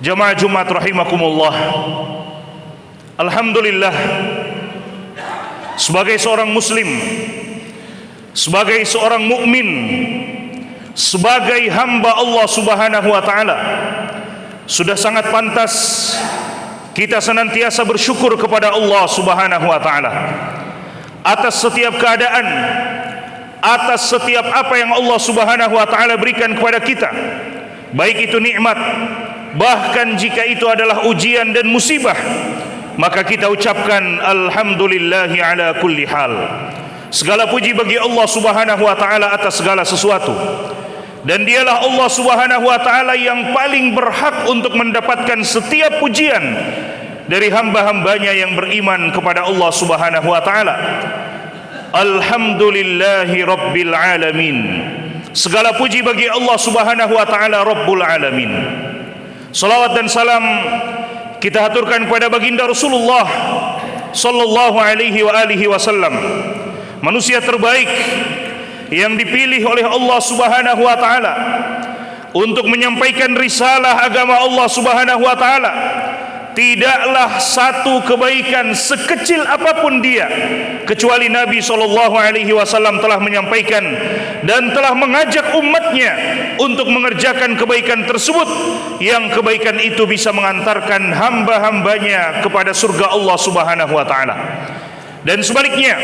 Jamaah Jumat rahimakumullah. Alhamdulillah, sebagai seorang muslim, sebagai seorang mukmin, sebagai hamba Allah Subhanahu wa taala, sudah sangat pantas kita senantiasa bersyukur kepada Allah Subhanahu wa taala atas setiap keadaan, atas setiap apa yang Allah Subhanahu wa taala berikan kepada kita, baik itu nikmat, bahkan jika itu adalah ujian dan musibah, maka kita ucapkan alhamdulillahi ala kulli hal. Segala puji bagi Allah Subhanahu wa taala atas segala sesuatu, dan dialah Allah Subhanahu wa taala yang paling berhak untuk mendapatkan setiap pujian dari hamba-hambanya yang beriman kepada Allah Subhanahu wa taala. Alhamdulillahi rabbil alamin. Segala puji bagi Allah Subhanahu wa taala Rabbul alamin. Salawat dan salam kita haturkan kepada baginda Rasulullah sallallahu alaihi wa alihi wasallam, manusia terbaik yang dipilih oleh Allah Subhanahu wa taala untuk menyampaikan risalah agama Allah Subhanahu wa taala. Tidaklah satu kebaikan sekecil apapun dia kecuali Nabi sallallahu alaihi wasallam telah menyampaikan dan telah mengajak umatnya untuk mengerjakan kebaikan tersebut, yang kebaikan itu bisa mengantarkan hamba-hambanya kepada surga Allah Subhanahu wa taala. Dan sebaliknya,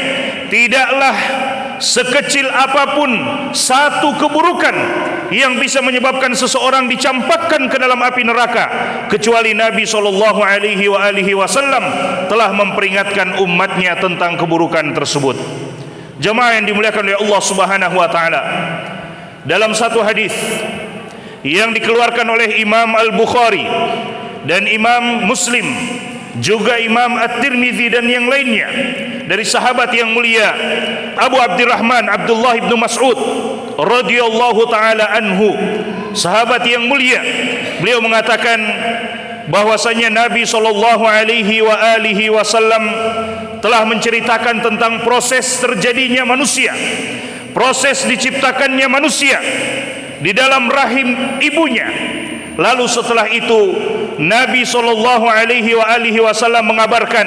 tidaklah sekecil apapun satu keburukan yang bisa menyebabkan seseorang dicampakkan ke dalam api neraka kecuali Nabi sallallahu alaihi wasallam telah memperingatkan umatnya tentang keburukan tersebut. Jemaah yang dimuliakan oleh Allah Subhanahu wa taala, dalam satu hadis yang dikeluarkan oleh Imam Al-Bukhari dan Imam Muslim, juga Imam At-Tirmidzi dan yang lainnya, dari sahabat yang mulia Abu Abdurrahman Abdullah ibn Mas'ud radhiyallahu taala anhu, sahabat yang mulia, beliau mengatakan bahwasanya Nabi sallallahu alaihi wasallam telah menceritakan tentang proses terjadinya manusia, proses diciptakannya manusia di dalam rahim ibunya. Lalu setelah itu Nabi sallallahu alaihi wasallam mengabarkan,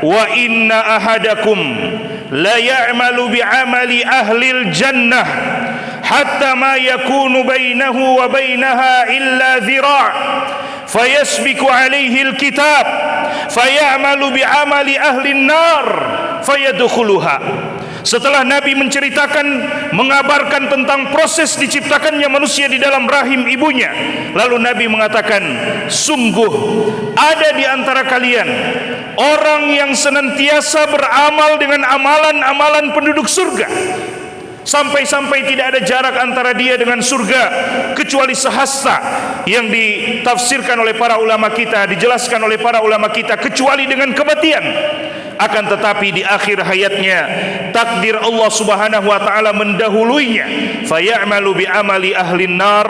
wa inna ahadakum la ya'malu bi'amali ahlil jannah hatta ma yakunu bainahu wa bainaha illa dhira' fayasbiqu alaihi alkitab fayamalu bi'amali ahlin nar fayadkhuluha. Setelah Nabi menceritakan, mengabarkan tentang proses diciptakannya manusia di dalam rahim ibunya, lalu Nabi mengatakan, sungguh ada di antara kalian orang yang senantiasa beramal dengan amalan-amalan penduduk surga, sampai-sampai tidak ada jarak antara dia dengan surga kecuali sehasta, yang ditafsirkan oleh para ulama kita, dijelaskan oleh para ulama kita, kecuali dengan kematian. Akan tetapi di akhir hayatnya takdir Allah Subhanahu wa taala mendahuluinya, fayamalu bi amali ahlin nar,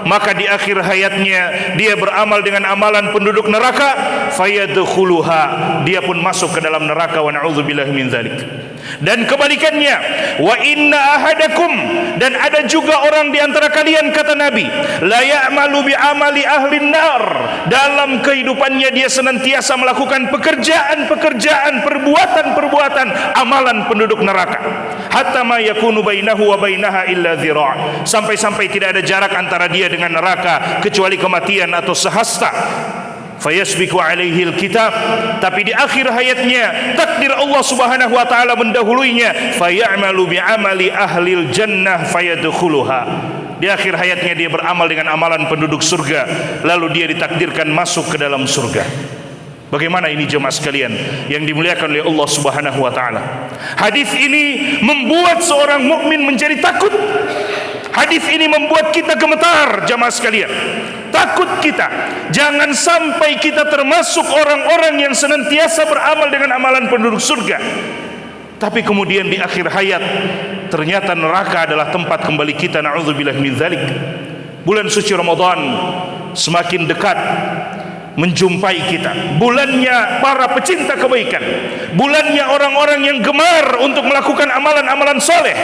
maka di akhir hayatnya dia beramal dengan amalan penduduk neraka, fayadkhuluha, dia pun masuk ke dalam neraka, wa na'udzubillahi min dzalik. Dan kebalikannya, wa inna ahadakum, dan ada juga orang di antara kalian, kata Nabi, la ya'malu bi amali ahlin nar, dalam kehidupannya dia senantiasa melakukan pekerjaan-pekerjaan, perbuatan-perbuatan amalan penduduk neraka, hatta ma yakunu bainahu wa bainaha illa dhira', sampai-sampai tidak ada jarak antara dia dengan neraka kecuali kematian atau sehasta. Fayasbiqu alaihi alkitab, tapi di akhir hayatnya takdir Allah Subhanahu wa taala mendahuluinya, fayamalu bi'amali ahlil jannah fayadkhuluha, di akhir hayatnya dia beramal dengan amalan penduduk surga, lalu dia ditakdirkan masuk ke dalam surga. Bagaimana ini jemaah sekalian yang dimuliakan oleh Allah Subhanahu wa taala? Hadis ini membuat seorang mukmin menjadi takut. Hadis ini membuat kita gemetar, jemaah sekalian. Takut kita jangan sampai kita termasuk orang-orang yang senantiasa beramal dengan amalan penduduk surga, tapi kemudian di akhir hayat ternyata neraka adalah tempat kembali kita. Na'udzubillahi min dzalik. Bulan suci Ramadan semakin dekat menjumpai kita, bulannya para pecinta kebaikan, bulannya orang-orang yang gemar untuk melakukan amalan-amalan soleh.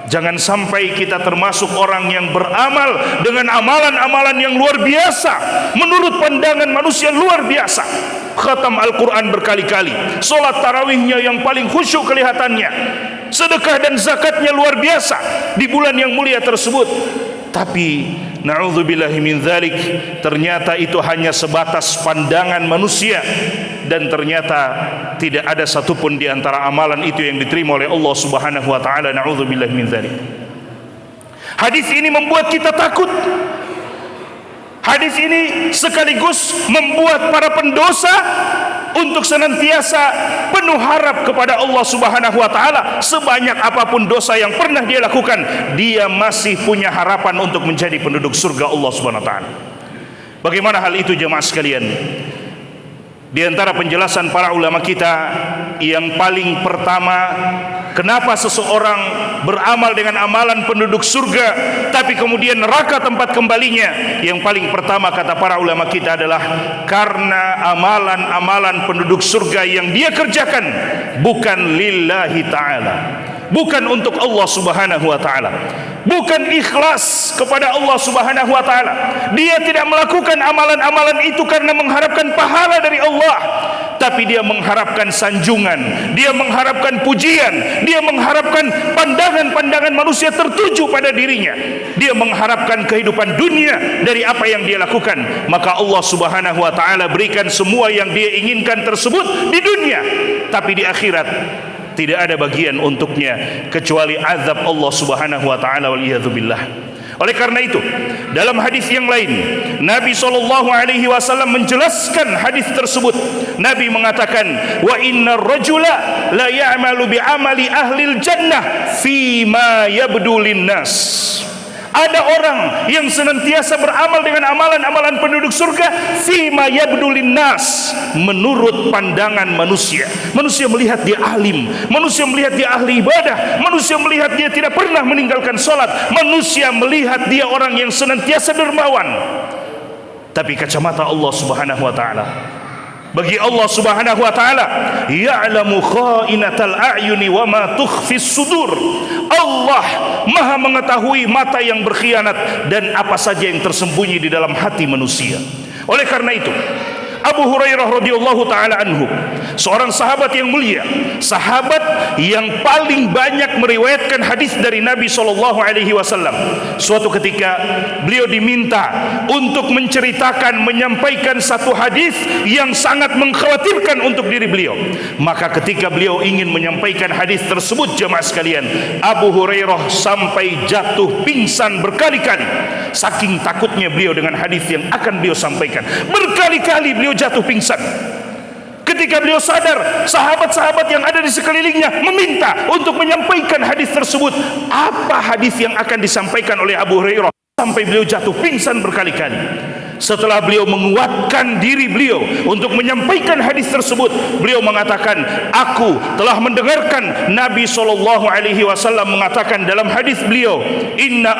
Jangan sampai kita termasuk orang yang beramal dengan amalan-amalan yang luar biasa, menurut pandangan manusia luar biasa. Khatam Al-Quran berkali-kali, solat tarawihnya yang paling khusyuk kelihatannya, sedekah dan zakatnya luar biasa di bulan yang mulia tersebut. Tapi na'udzubillahi min dzalik, ternyata itu hanya sebatas pandangan manusia, dan ternyata tidak ada satupun di antara amalan itu yang diterima oleh Allah Subhanahu wa taala. Na'udzubillahi min dzalik. Hadis ini membuat kita takut. Hadis ini sekaligus membuat para pendosa untuk senantiasa penuh harap kepada Allah Subhanahu wa taala. Sebanyak apapun dosa yang pernah dia lakukan, dia masih punya harapan untuk menjadi penduduk surga Allah Subhanahu wa taala. Bagaimana hal itu jemaah sekalian? Di antara penjelasan para ulama kita, yang paling pertama, kenapa seseorang beramal dengan amalan penduduk surga tapi kemudian neraka tempat kembalinya? Yang paling pertama kata para ulama kita adalah karena amalan-amalan penduduk surga yang dia kerjakan bukan lillahi ta'ala, bukan untuk Allah Subhanahu wa taala, bukan ikhlas kepada Allah Subhanahu wa taala. Dia tidak melakukan amalan-amalan itu karena mengharapkan pahala dari Allah, tapi dia mengharapkan sanjungan, dia mengharapkan pujian, dia mengharapkan pandangan-pandangan manusia tertuju pada dirinya, dia mengharapkan kehidupan dunia dari apa yang dia lakukan. Maka Allah Subhanahu wa taala berikan semua yang dia inginkan tersebut di dunia, tapi di akhirat tidak ada bagian untuknya kecuali azab Allah Subhanahu wa taala, wal iyadzu billah. Oleh karena itu, dalam hadis yang lain, Nabi SAW menjelaskan hadis tersebut. Nabi mengatakan, wa innar rajula la ya'malu bi amali ahlil jannah fi ma yabdu linnas. Ada orang yang senantiasa beramal dengan amalan-amalan penduduk surga fima yabdu linnas, menurut pandangan manusia. Manusia melihat dia alim, manusia melihat dia ahli ibadah, manusia melihat dia tidak pernah meninggalkan salat, manusia melihat dia orang yang senantiasa dermawan. Tapi kacamata Allah Subhanahu wa taala, bagi Allah Subhanahu wa taala, ya'lamu kha'inatal a'yuni wa ma tukhfis sudur. Allah Maha mengetahui mata yang berkhianat dan apa saja yang tersembunyi di dalam hati manusia. Oleh karena itu, Abu Hurairah radhiyallahu taala anhu, seorang sahabat yang mulia, sahabat yang paling banyak meriwayatkan hadis dari Nabi sallallahu alaihi wasallam. Suatu ketika beliau diminta untuk menceritakan, menyampaikan satu hadis yang sangat mengkhawatirkan untuk diri beliau. Maka ketika beliau ingin menyampaikan hadis tersebut, jemaah sekalian, Abu Hurairah sampai jatuh pingsan berkali-kali, saking takutnya beliau dengan hadis yang akan beliau sampaikan. Berkali-kali beliau jatuh pingsan. Ketika beliau sadar, sahabat-sahabat yang ada di sekelilingnya meminta untuk menyampaikan hadis tersebut. Apa hadis yang akan disampaikan oleh Abu Hurairah sampai beliau jatuh pingsan berkali-kali? Setelah beliau menguatkan diri beliau untuk menyampaikan hadis tersebut, beliau mengatakan, aku telah mendengarkan Nabi SAW mengatakan dalam hadis beliau, inna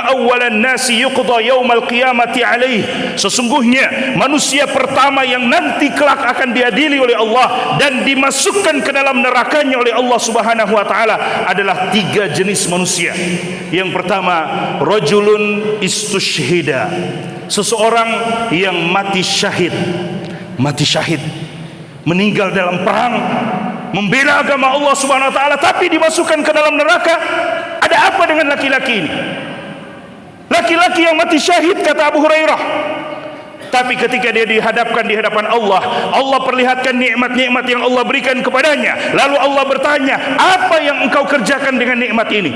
awwalan nasi yuqda yaumal qiyamati alaih. Sesungguhnya manusia pertama yang nanti kelak akan diadili oleh Allah dan dimasukkan ke dalam nerakanya oleh Allah Subhanahu wa taala adalah 3 jenis manusia. Yang pertama, rajulun istushhida, seseorang yang mati syahid, meninggal dalam perang, membela agama Allah Subhanahu wa taala, tapi dimasukkan ke dalam neraka. Ada apa dengan laki-laki ini? Laki-laki yang mati syahid, kata Abu Hurairah. Tapi ketika dia dihadapkan di hadapan Allah, Allah perlihatkan nikmat-nikmat yang Allah berikan kepadanya. Lalu Allah bertanya, apa yang engkau kerjakan dengan nikmat ini?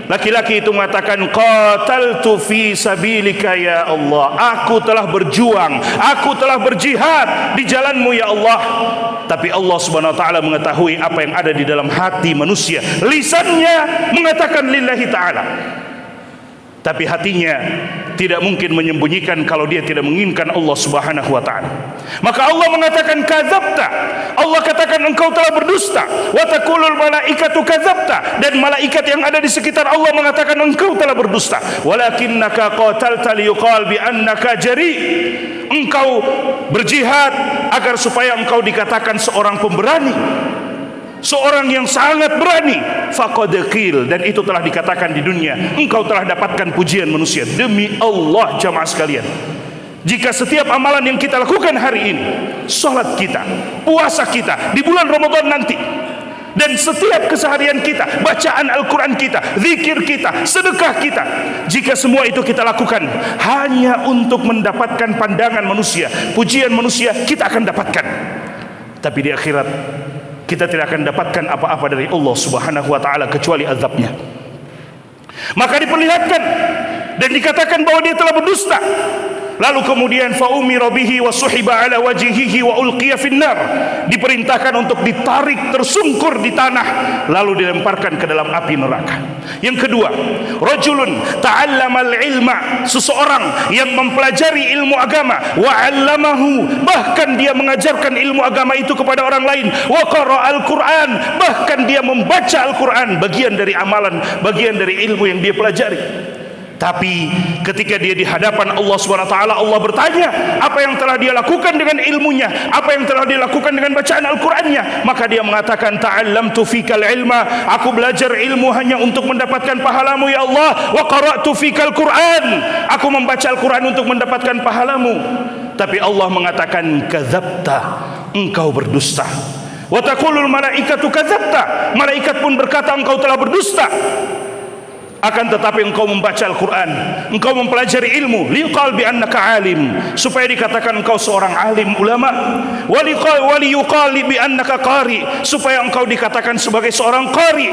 Laki-laki itu mengatakan, qataltu fi sabilika ya Allah. Aku telah berjuang, aku telah berjihad di jalanmu ya Allah. Tapi Allah Subhanahu wa taala mengetahui apa yang ada di dalam hati manusia. Lisannya mengatakan lillahi ta'ala, tapi hatinya tidak mungkin menyembunyikan kalau dia tidak menginginkan Allah Subhanahu wa taala. Maka Allah mengatakan kadzabta. Allah katakan engkau telah berdusta. Wa taqulul malaikatu kadzabta, dan malaikat yang ada di sekitar Allah mengatakan engkau telah berdusta. Walakinnaka qatalta liyuqal bi annaka jari. Engkau berjihad agar supaya engkau dikatakan seorang pemberani. seorang yang sangat berani, faqad qil, dan itu telah dikatakan di dunia, engkau telah dapatkan pujian manusia. Demi Allah jamaah sekalian, jika setiap amalan yang kita lakukan hari ini, salat kita, puasa kita di bulan Ramadan nanti, dan setiap keseharian kita, bacaan Al-Quran kita, zikir kita, sedekah kita, jika semua itu kita lakukan hanya untuk mendapatkan pandangan manusia, pujian manusia, kita akan dapatkan. Tapi di akhirat kita tidak akan dapatkan apa-apa dari Allah Subhanahu wa ta'ala kecuali azabnya. Maka diperlihatkan dan dikatakan bahwa dia telah berdusta. Lalu kemudian faumira bihi wa suhiba ala wajhihi wa ulqiya finnar, diperintahkan untuk ditarik tersungkur di tanah lalu dilemparkan ke dalam api neraka. Yang kedua, rajulun ta'allamal ilma, seseorang yang mempelajari ilmu agama, wa 'allamahu, bahkan dia mengajarkan ilmu agama itu kepada orang lain, wa qara'al Qur'an, bahkan dia membaca Al-Qur'an, bagian dari amalan, bagian dari ilmu yang dia pelajari. Tapi ketika dia di hadapan Allah SWT, Allah bertanya apa yang telah dia lakukan dengan ilmunya, apa yang telah dia lakukan dengan bacaan Al-Qur'annya, maka dia mengatakan ta'allamtu fikal ilma, aku belajar ilmu hanya untuk mendapatkan pahalamu ya Allah, wa qara'tu fikal Qur'an, aku membaca Al-Qur'an untuk mendapatkan pahalamu. Tapi Allah mengatakan kadzabta, engkau berdusta. Wa taqulul malaikatu kadzabta, malaikat pun berkata engkau telah berdusta. Akan tetapi engkau membaca Al-Quran, engkau mempelajari ilmu, liqal bi annaka alim, supaya dikatakan engkau seorang alim ulama, waliyuqal bi annaka qari, supaya engkau dikatakan sebagai seorang qari.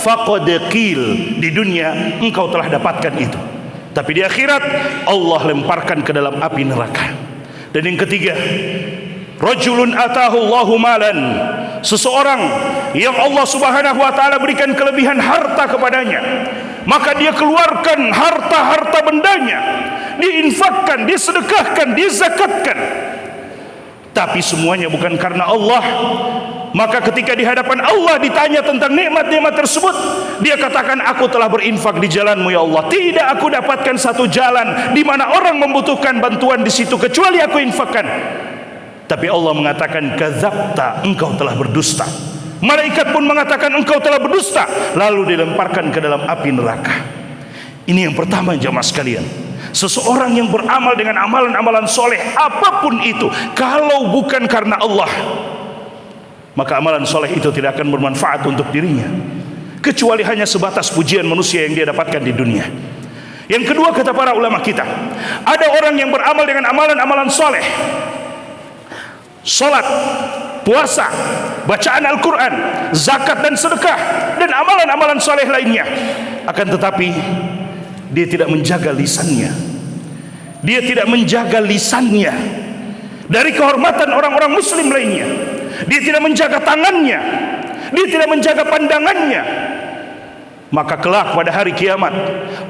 Faqad qil, di dunia engkau telah dapatkan itu, tapi di akhirat Allah lemparkan ke dalam api neraka. Dan yang ketiga, rajulun atahu Allahu malan, seseorang yang Allah Subhanahu wa ta'ala berikan kelebihan harta kepadanya, maka dia keluarkan harta-harta bendanya, diinfakkan, disedekahkan, dizakatkan, tapi semuanya bukan karena Allah. Maka ketika di hadapan Allah ditanya tentang nikmat-nikmat tersebut, dia katakan aku telah berinfak di jalan-Mu ya Allah, tidak aku dapatkan satu jalan di mana orang membutuhkan bantuan di situ kecuali aku infakkan. Tapi Allah mengatakan kadzabta, engkau telah berdusta. Malaikat pun mengatakan engkau telah berdusta, lalu dilemparkan ke dalam api neraka. Ini yang pertama jamaah sekalian. Seseorang yang beramal dengan amalan-amalan soleh apapun itu, kalau bukan karena Allah, maka amalan soleh itu tidak akan bermanfaat untuk dirinya, kecuali hanya sebatas pujian manusia yang dia dapatkan di dunia. Yang kedua, kata para ulama kita, ada orang yang beramal dengan amalan-amalan soleh, salat, puasa, bacaan Al-Quran, zakat dan sedekah, dan amalan-amalan soleh lainnya. Akan tetapi dia tidak menjaga lisannya. Dia tidak menjaga lisannya dari kehormatan orang-orang muslim lainnya. Dia tidak menjaga tangannya, dia tidak menjaga pandangannya. Maka kelak pada hari kiamat,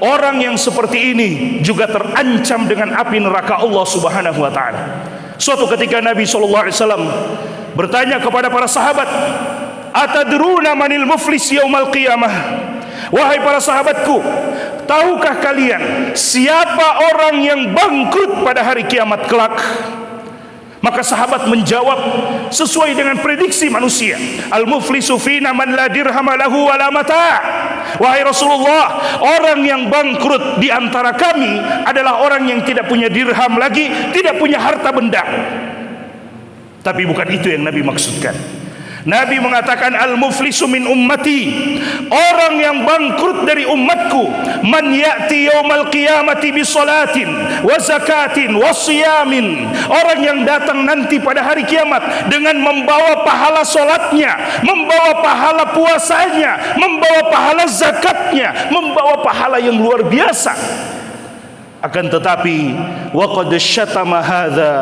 orang yang seperti ini juga terancam dengan api neraka Allah Subhanahu wa ta'ala. Suatu ketika Nabi SAW bertanya kepada para sahabat, atadruna manil muflis yaumal qiyamah, wahai para sahabatku, tahukah kalian siapa orang yang bangkrut pada hari kiamat kelak? Maka sahabat menjawab sesuai dengan prediksi manusia, al-muflisu fina man la dirham lahu wala mata'. Wahai Rasulullah, orang yang bangkrut di antara kami adalah orang yang tidak punya dirham lagi, tidak punya harta benda. Tapi bukan itu yang Nabi maksudkan. Nabi mengatakan al-muflisu min ummati, orang yang bangkrut dari umatku, man ya'ti yaumal qiyamati bi salatin wa zakatin wa siyamin, orang yang datang nanti pada hari kiamat dengan membawa pahala salatnya, membawa pahala puasanya, membawa pahala zakatnya, membawa pahala yang luar biasa. Akan tetapi waqad syatama hadza,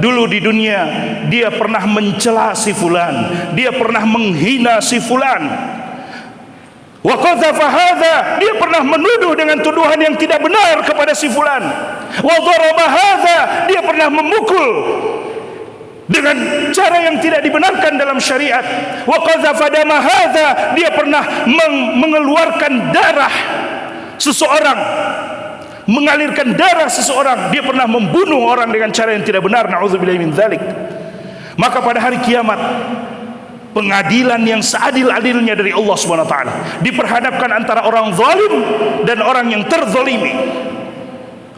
dulu di dunia dia pernah mencela si fulan, dia pernah menghina si fulan. Wa qadzafa hadza, dia pernah menuduh dengan tuduhan yang tidak benar kepada si fulan. Wa daraba hadza, dia pernah memukul dengan cara yang tidak dibenarkan dalam syariat. Wa qadzafa dama hadza, dia pernah mengeluarkan darah seseorang, mengalirkan darah seseorang, dia pernah membunuh orang dengan cara yang tidak benar, na'udzubillahi min dzalik. Maka pada hari kiamat pengadilan yang seadil-adilnya dari Allah Subhanahu wa taala. Diperhadapkan antara orang zalim dan orang yang terzalimi.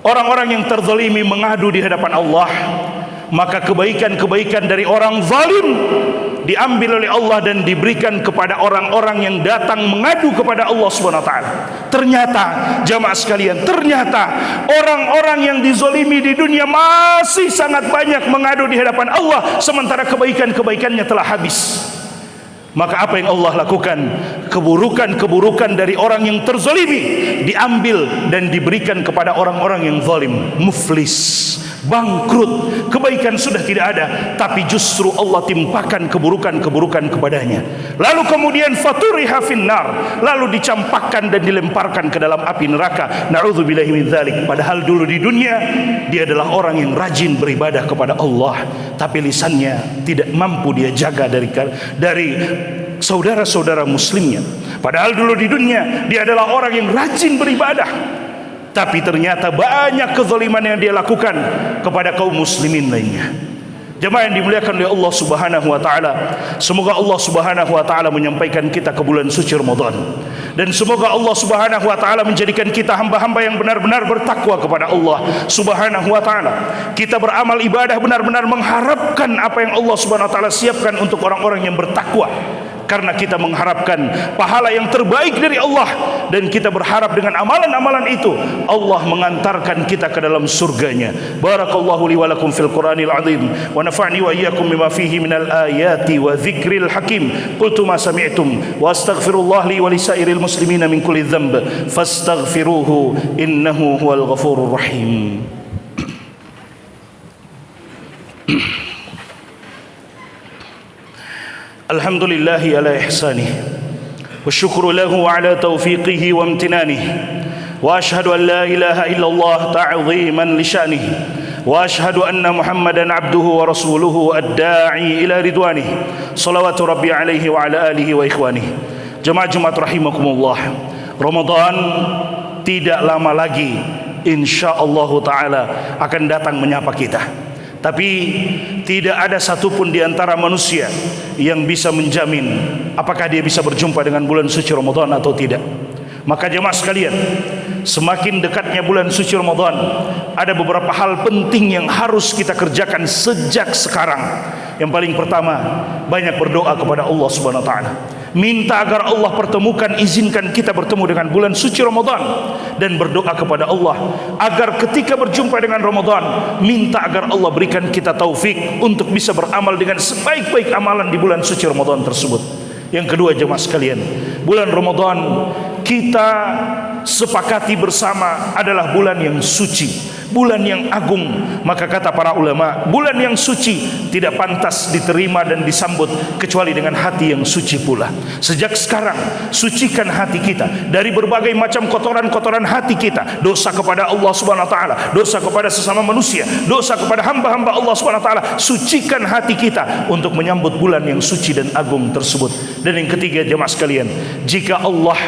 Orang-orang yang terzalimi mengadu di hadapan Allah, maka kebaikan-kebaikan dari orang zalim diambil oleh Allah dan diberikan kepada orang-orang yang datang mengadu kepada Allah Subhanahu wa taala. Ternyata jamaah sekalian, ternyata orang-orang yang dizalimi di dunia masih sangat banyak mengadu di hadapan Allah, sementara kebaikan-kebaikannya telah habis. Maka apa yang Allah lakukan? Keburukan-keburukan dari orang yang terzalimi diambil dan diberikan kepada orang-orang yang zalim, muflis, bangkrut, kebaikan sudah tidak ada, tapi justru Allah timpakan keburukan-keburukan kepadanya. Lalu kemudian faturiha finnar, lalu dicampakkan dan dilemparkan ke dalam api neraka. Na'udzubillahi min dzalik. Padahal dulu di dunia dia adalah orang yang rajin beribadah kepada Allah, tapi lisannya tidak mampu dia jaga dari saudara-saudara muslimnya. Padahal dulu di dunia dia adalah orang yang rajin beribadah, tapi ternyata banyak kezaliman yang dia lakukan kepada kaum muslimin lainnya. Jemaah yang dimuliakan oleh Allah Subhanahu wa taala, semoga Allah Subhanahu wa taala menyampaikan kita ke bulan suci Ramadan, dan semoga Allah Subhanahu wa taala menjadikan kita hamba-hamba yang benar-benar bertakwa kepada Allah Subhanahu wa taala. Kita beramal ibadah benar-benar mengharapkan apa yang Allah Subhanahu wa taala siapkan untuk orang-orang yang bertakwa, karena kita mengharapkan pahala yang terbaik dari Allah, dan kita berharap dengan amalan-amalan itu Allah mengantarkan kita ke dalam surganya. Barakallahu li wa lakum fil Qur'anil azim, wa nafa'ni wa iyyakum bima fihi minal ayati wa dzikril hakim. Qultu ma sami'tum wa astaghfirullah li wa lisairil muslimina min kulli dhanb fastaghfiruhu innahu huwal ghafurur rahim. Alhamdulillahi ala ihsanih, wa syukru lahu ala taufiqihi wa amtinanihi, wa ashhadu an la ilaha illallah ta'ziman li sya'nihi, wa ashhadu anna Muhammadan abduhu wa rasuluhu ad-da'i ila ridwanihi, salawatu rabbi alaihi wa ala alihi wa ikhwanihi. Jemaah Jumat rahimakumullah, Ramadan tidak lama lagi insyaallah taala akan datang menyapa kita. Tapi tidak ada satupun di antara manusia yang bisa menjamin apakah dia bisa berjumpa dengan bulan suci Ramadan atau tidak. Maka jemaah sekalian, semakin dekatnya bulan suci Ramadan, ada beberapa hal penting yang harus kita kerjakan sejak sekarang. Yang paling pertama, banyak berdoa kepada Allah Subhanahu wa taala. Minta agar Allah pertemukan, izinkan kita bertemu dengan bulan suci Ramadan, dan berdoa kepada Allah agar ketika berjumpa dengan Ramadan, minta agar Allah berikan kita taufik untuk bisa beramal dengan sebaik-baik amalan di bulan suci Ramadan tersebut. Yang kedua jemaah sekalian, bulan Ramadan kita sepakati bersama adalah bulan yang suci, bulan yang agung. Maka kata para ulama, bulan yang suci tidak pantas diterima dan disambut kecuali dengan hati yang suci pula. Sejak sekarang sucikan hati kita dari berbagai macam kotoran-kotoran hati kita, dosa kepada Allah Subhanahu wa taala, dosa kepada sesama manusia, dosa kepada hamba-hamba Allah Subhanahu wa taala. Sucikan hati kita untuk menyambut bulan yang suci dan agung tersebut. Dan yang ketiga jemaah sekalian, jika Allah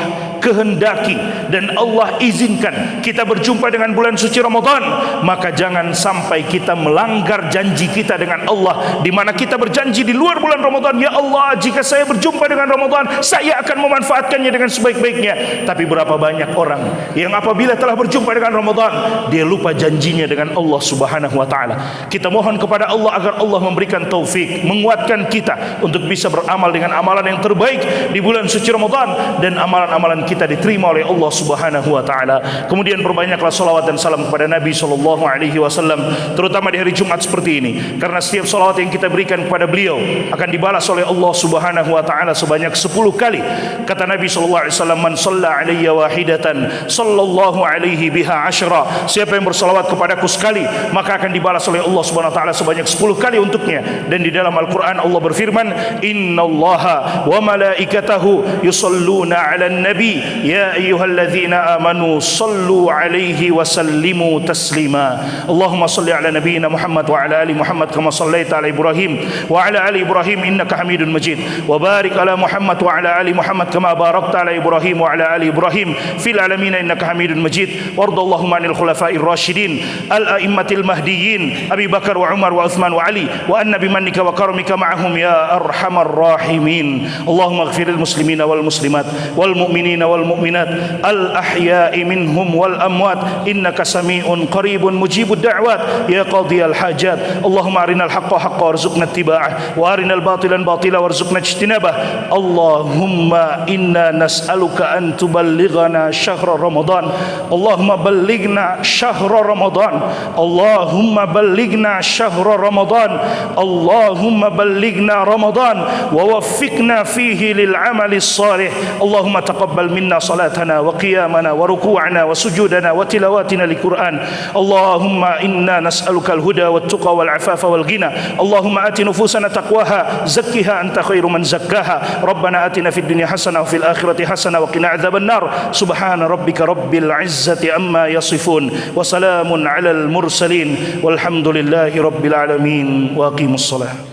kehendaki dan Allah izinkan kita berjumpa dengan bulan suci Ramadan, maka jangan sampai kita melanggar janji kita dengan Allah, di mana kita berjanji di luar bulan Ramadan, ya Allah, jika saya berjumpa dengan Ramadan, saya akan memanfaatkannya dengan sebaik-baiknya. Tapi berapa banyak orang yang apabila telah berjumpa dengan Ramadan, dia lupa janjinya dengan Allah Subhanahu wa taala. Kita mohon kepada Allah agar Allah memberikan taufik, menguatkan kita untuk bisa beramal dengan amalan yang terbaik di bulan suci Ramadan, dan amalan-amalan kita diterima oleh Allah Subhanahu wa taala. Kemudian perbanyaklah salawat dan salam kepada Nabi sallallahu alaihi wasallam, terutama di hari Jumat seperti ini, karena setiap salawat yang kita berikan kepada beliau akan dibalas oleh Allah Subhanahu wa taala sebanyak 10 kali. Kata Nabi sallallahu alaihi wasallam, man shalla alayya wahidatan sallallahu alaihi biha asyra, siapa yang bersalawat kepadaku sekali, maka akan dibalas oleh Allah Subhanahu wa taala sebanyak 10 kali untuknya. Dan di dalam Al-Qur'an Allah berfirman, innallaha wa malaikatahu yusalluna 'alan nabi ya ayyuhalladzina amanu sallu 'alaihi wa sallimu taslima. تسليما اللهم صل على نبينا محمد وعلى آل محمد كما صليت على إبراهيم وعلى آل إبراهيم إنك حميد مجيد وبارك على محمد وعلى آل محمد كما باركت على إبراهيم وعلى آل إبراهيم في العالمين إنك حميد مجيد وارض اللهم عن الخلفاء الراشدين الأئمة المهديين أبي بكر وعمر وعثمان وعلي وأن بمنك وكرمك معهم يا أرحم الراحمين اللهم اغفر للمسلمين والمسلمات والمؤمنين والمؤمنات الأحياء منهم والأموات إنك سميع قريب مجيب الدعوات يا قاضي الحاجات اللهم أرنا الحق حقا وارزقنا اتباعه وأرنا الباطل باطلا وارزقنا اجتنابه اللهم إنا نسألك أن تبلغنا شهر رمضان اللهم بلغنا شهر رمضان اللهم بلغنا شهر رمضان اللهم بلغنا رمضان ووفقنا فيه للعمل الصالح اللهم تقبل منا صلاتنا وقيامنا وركوعنا وسجودنا وتلاواتنا للقرآن اللهم إنا نسألك الهدى والتقى والعفاف والغنى اللهم آت نفوسنا تقواها زكها أنت خير من زكاها ربنا آتنا في الدنيا حسنة وفي الآخرة حسنة وقنا عذاب النار سبحان ربك رب العزة عما يصفون وسلام على المرسلين والحمد لله رب العالمين وأقيموا الصلاة